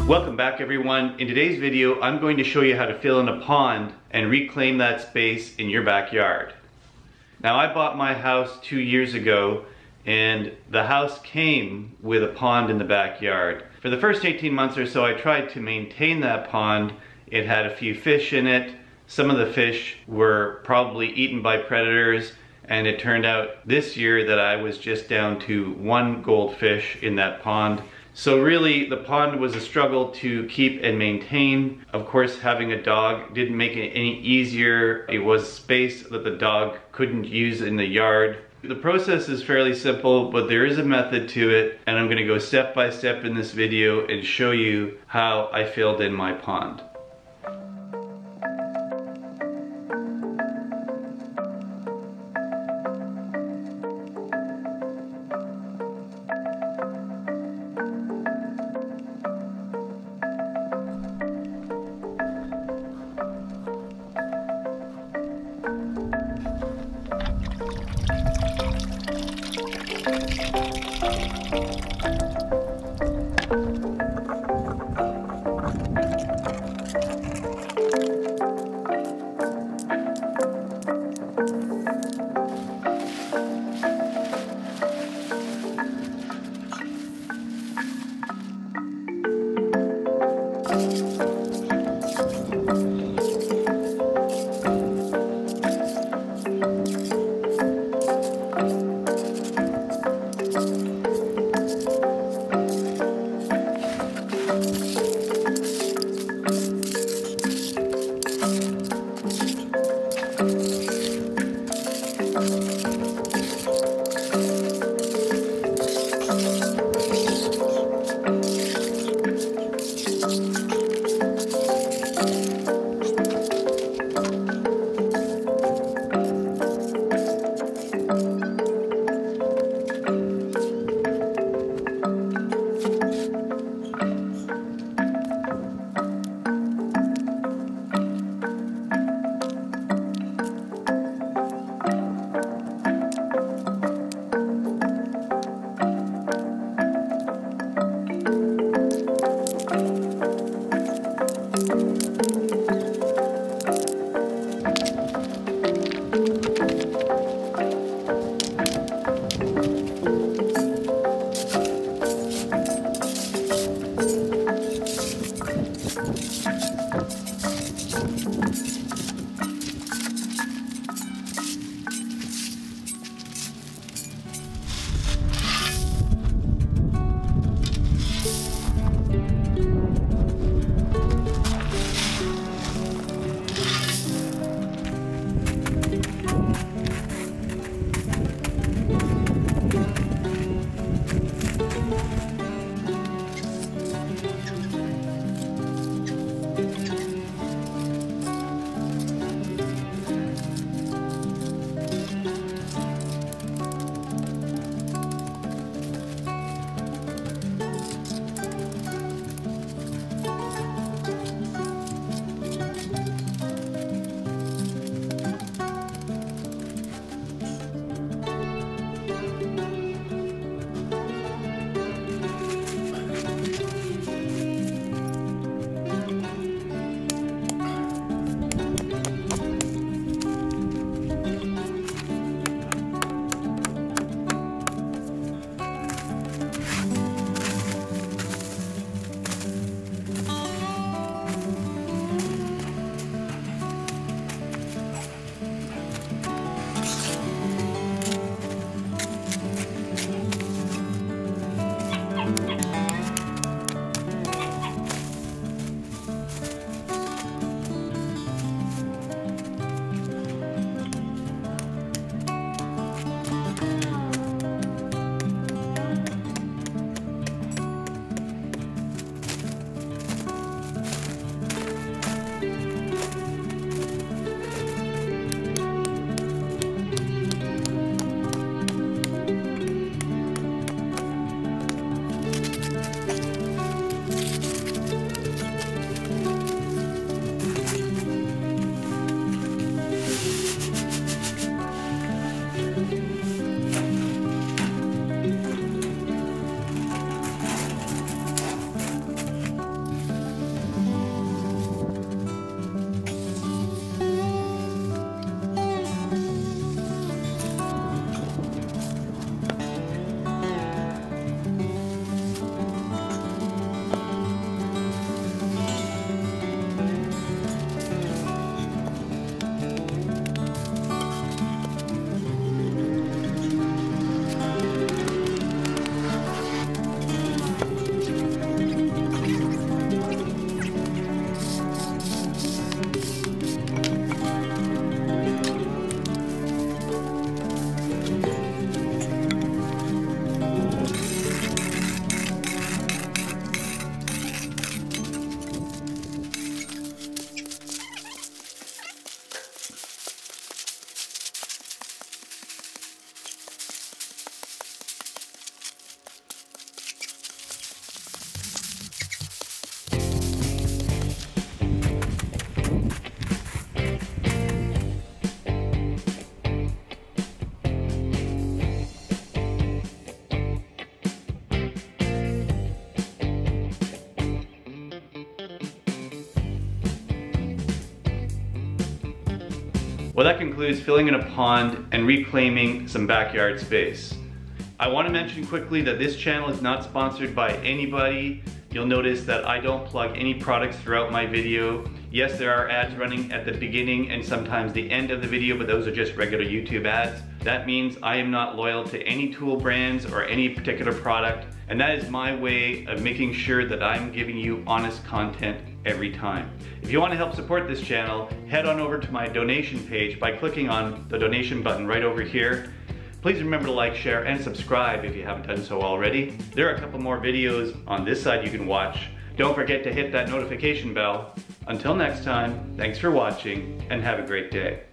Welcome back everyone. In today's video, I'm going to show you how to fill in a pond and reclaim that space in your backyard. Now, I bought my house 2 years ago and the house came with a pond in the backyard. For the first 18 months or so, I tried to maintain that pond. It had a few fish in it. Some of the fish were probably eaten by predators, and it turned out this year that I was just down to 1 goldfish in that pond. So really, the pond was a struggle to keep and maintain. Of course, having a dog didn't make it any easier. It was space that the dog couldn't use in the yard. The process is fairly simple, but there is a method to it, and I'm gonna go step by step in this video and show you how I filled in my pond. Well, that concludes filling in a pond and reclaiming some backyard space. I want to mention quickly that this channel is not sponsored by anybody. You'll notice that I don't plug any products throughout my video. Yes, there are ads running at the beginning and sometimes the end of the video, but those are just regular YouTube ads. That means I am not loyal to any tool brands or any particular product, and that is my way of making sure that I'm giving you honest content every time. If you want to help support this channel, head on over to my donation page by clicking on the donation button right over here. Please remember to like, share, and subscribe if you haven't done so already. There are a couple more videos on this side you can watch. Don't forget to hit that notification bell. Until next time, thanks for watching and have a great day.